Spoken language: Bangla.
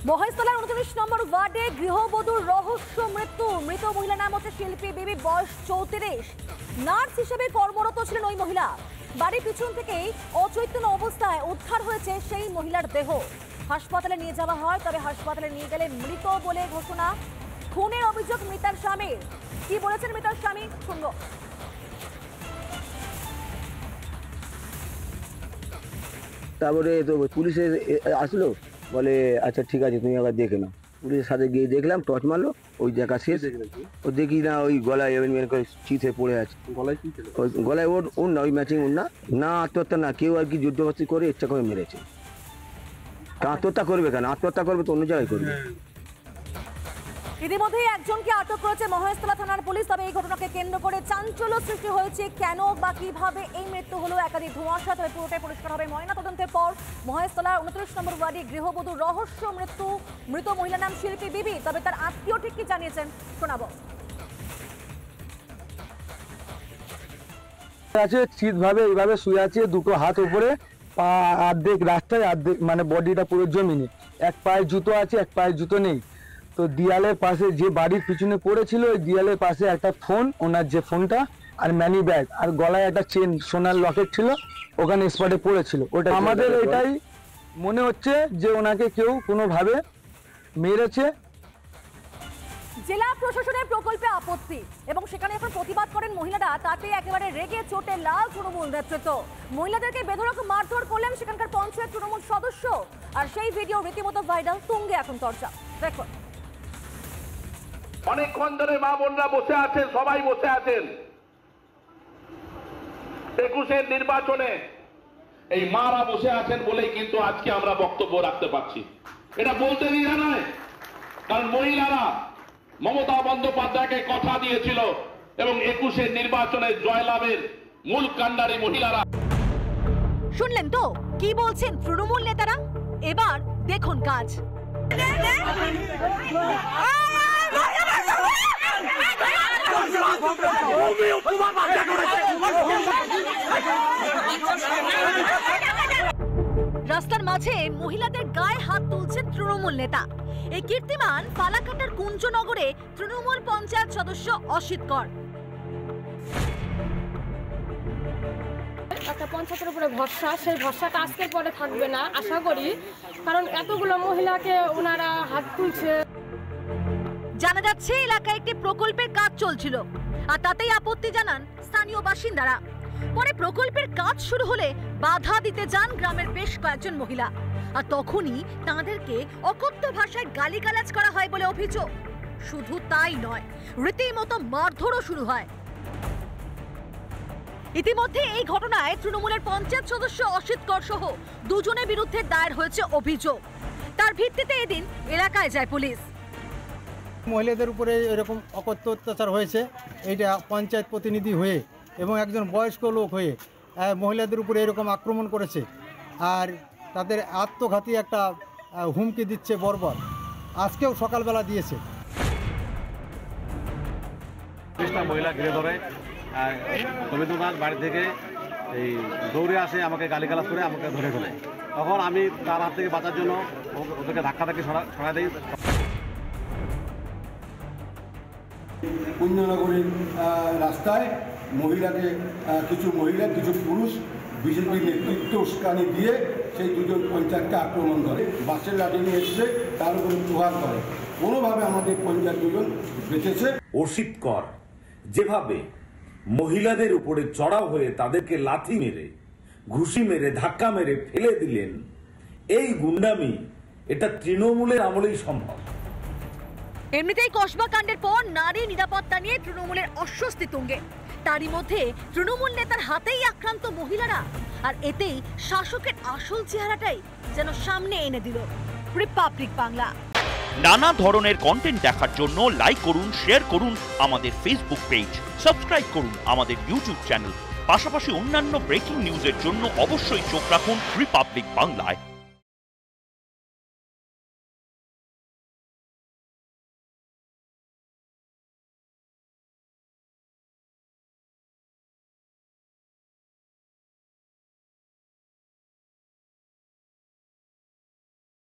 মহেশতলার 29 নম্বর ওয়ার্ডে গৃহবধূর রহস্য মৃত্যু। মৃত মহিলার নাম হচ্ছে শিল্পী বিবি, বয়স 34। নার্স হিসেবে কর্মরত ছিলেন ওই মহিলা। বাড়ির পিছন থেকেই অচৈতন্য অবস্থায় উদ্ধার হয়েছে সেই মহিলার দেহ। হাসপাতালে নিয়ে যাওয়া হয়, তবে হাসপাতালে নিয়ে গেলে মৃত বলে ঘোষণা। খুনের অভিযোগ মৃতার স্বামীর। কি বলেছেন মৃতার স্বামী শুনবো। তারপরে তো পুলিশে আসলো, বলে আচ্ছা ঠিক আছে তুমি আবার দেখে নাও। পুলিশের সাথে গিয়ে দেখলাম, টর্চ মারলো, ওই দেখা শেষ। ও দেখি না ওই গলায় করে চিঠে পড়ে আছে। গলায় ওর না, ওই ম্যাচিং ওর না আত্মহত্যা না, কেউ আর কি যুদ্ধবস্তি করে ইচ্ছা করে মেরেছে। আত্মহত্যা করবে কেন? আত্মহত্যা করবে তো অন্য জায়গায় করবে। ইতিমধ্যে একজনকে আটক করেছে মহেশতলা থানার পুলিশ। তবে এই ঘটনাকে কেন্দ্র করে চাঞ্চল্য সৃষ্টি হয়েছে। কেন বা কিভাবে এই মৃত্যু হলো একাধিক ধোঁয়াশা, তবে পুরোটাই পরিষ্কার হবে ময়না তদন্তের পর। মহেশতলার 29 নম্বর ওয়ার্ডে গৃহবধূর রহস্য মৃত্যু। মৃত মহিলার নাম শিল্পী বিবি, তবে তার আত্মীয় ঠিক কি জানিয়েছেন শোনাবো। আছে চিৎভাবে এইভাবে শুয়ে আছে, দুটো হাত উপরে, পা অর্ধেক রাস্তায়, অর্ধেক মানে বডিটা পুরো জমিনে। এক পায়ে জুতো আছে, এক পায়ে জুতো নেই। তো দেয়ালের পাশে যে বাড়ির পিছনে পড়েছিল, ওই দেয়ালের পাশে একটা ফোন, ওনার যে ফোনটা আর মানি ব্যাগ আর গলায় একটা চেন সোনার লকেট ছিল, ওখানে স্পটে পড়েছিল। ওটা আমাদের এটাই মনে হচ্ছে যে ওনাকে কেউ কোনোভাবে মেরেছে। জেলা প্রশাসনের প্রকল্পে আপত্তি এবং সেখানে এখন প্রতিবাদ করেন মহিলারা। তাতে একেবারে রেগে চোটে লাল তৃণমূল নেতৃত্ব। মহিলাদেরকে বেধড়ক মারধর করলেন সেখানকার পঞ্চায়েত তৃণমূল সদস্য। আর সেই ভিডিও রীতিমতো ভাইরাল, তুঙ্গে এখন চর্চা। দেখো, অনেকক্ষণ ধরে মা বোনরা বসে আছেন, সবাই বসে আছেন। 21-এর নির্বাচনে এই মারা বসে আছেন বলেই কিন্তু আজকে আমরা বক্তব্য রাখতে পারছি। এটা বলতে দ্বিধা নয়, কারণ মহিলারা মমতা বন্দ্যোপাধ্যায়কে কথা দিয়েছিল এবং 21-এর নির্বাচনে জয়লাভের মূল কাণ্ডারি মহিলারা। শুনলেন তো কি বলছেন তৃণমূল নেতারা? এবার দেখুন কাজ। রাস্তার মাঝে মহিলাদের গায়ে হাত তুলছেন তৃণমূল নেতা। এই কীর্তিমান ফালাকাটার কুঞ্জনগরে তৃণমূল পঞ্চায়েত সদস্য অসিত কর। একটা পঞ্চায়েতের উপরে ভরসা, সেই ভরসাটা আজকের পরে থাকবে না আশা করি, কারণ এতগুলো মহিলাকে ওনারা হাত তুলছে। জানা যাচ্ছে এলাকায় একটি প্রকল্পের কাজ চলছিল, আর তাতেই আপত্তি জানান স্থানীয় বাসিন্দারা। পরে প্রকল্পের কাজ শুরু হলে বাধা দিতে যান গ্রামের বেশ কয়েকজন মহিলা, আর তখনই তাঁদেরকে অকথ্য ভাষায় গালিগালাজ করা হয় বলে অভিযোগ। শুধু তাই নয়, রীতিমতো মারধরও শুরু হয়। ইতিমধ্যে এই ঘটনায় তৃণমূলের পঞ্চায়েত সদস্য অসিত কর সহ দুজনের বিরুদ্ধে দায়ের হয়েছে অভিযোগ। তার ভিত্তিতে এদিন এলাকায় যায় পুলিশ। মহিলাদের উপরে এরকম অকথ্য অত্যাচার হয়েছে, এইটা পঞ্চায়েত প্রতিনিধি হয়ে এবং একজন বয়স্ক লোক হয়ে মহিলাদের উপরে এরকম আক্রমণ করেছে, আর তাদের আত্মঘাতী একটা হুমকি দিচ্ছে বর্বর। আজকেও সকালবেলা দিয়েছে। মহিলা ঘিরে ধরে রবীন্দ্রনাথ বাড়ি থেকে এই দৌড়ে আসে, আমাকে গালিগালাজ করে আমাকে ধরে ফেলে। তখন আমি তার হাত থেকে বাঁচার জন্য ওদেরকে ধাক্কা সরা দিই। কুঞ্জনগরের রাস্তায় কিছু মহিলা কিছু পুরুষ বিজেপি নেতৃত্ব উস্কানি দিয়ে সেই দুজন পঞ্চায়েতকে আক্রমণ করে, বাসের লাঠি নিয়ে এসে তার উপরে প্রহার করে। কোনোভাবে আমাদের পঞ্চায়েত দুজন বেঁচেছে। অসিত কর যেভাবে মহিলাদের উপরে চড়াও হয়ে তাদেরকে লাথি মেরে, ঘুষি মেরে, ধাক্কা মেরে ফেলে দিলেন, এই গুন্ডামি এটা তৃণমূলের আমলেই সম্ভব। এমনিতেই কসবা কাণ্ডের পর নারী নিরাপত্তা নিয়ে তৃণমূলের অস্বস্তি তুঙ্গে। তারই মধ্যে তৃণমূল নেতার হাতেই আক্রান্ত মহিলারা, আর এতেই শাসকের আসল চেহারাটাই যেন সামনে এনে দিল রিপাবলিক বাংলা। নানা ধরনের কন্টেন্ট দেখার জন্য লাইক করুন, শেয়ার করুন আমাদের ফেসবুক পেজ, সাবস্ক্রাইব করুন আমাদের ইউটিউব চ্যানেল। পাশাপাশি অন্যান্য ব্রেকিং নিউজের জন্য অবশ্যই চোখ রাখুন রিপাবলিক বাংলায়।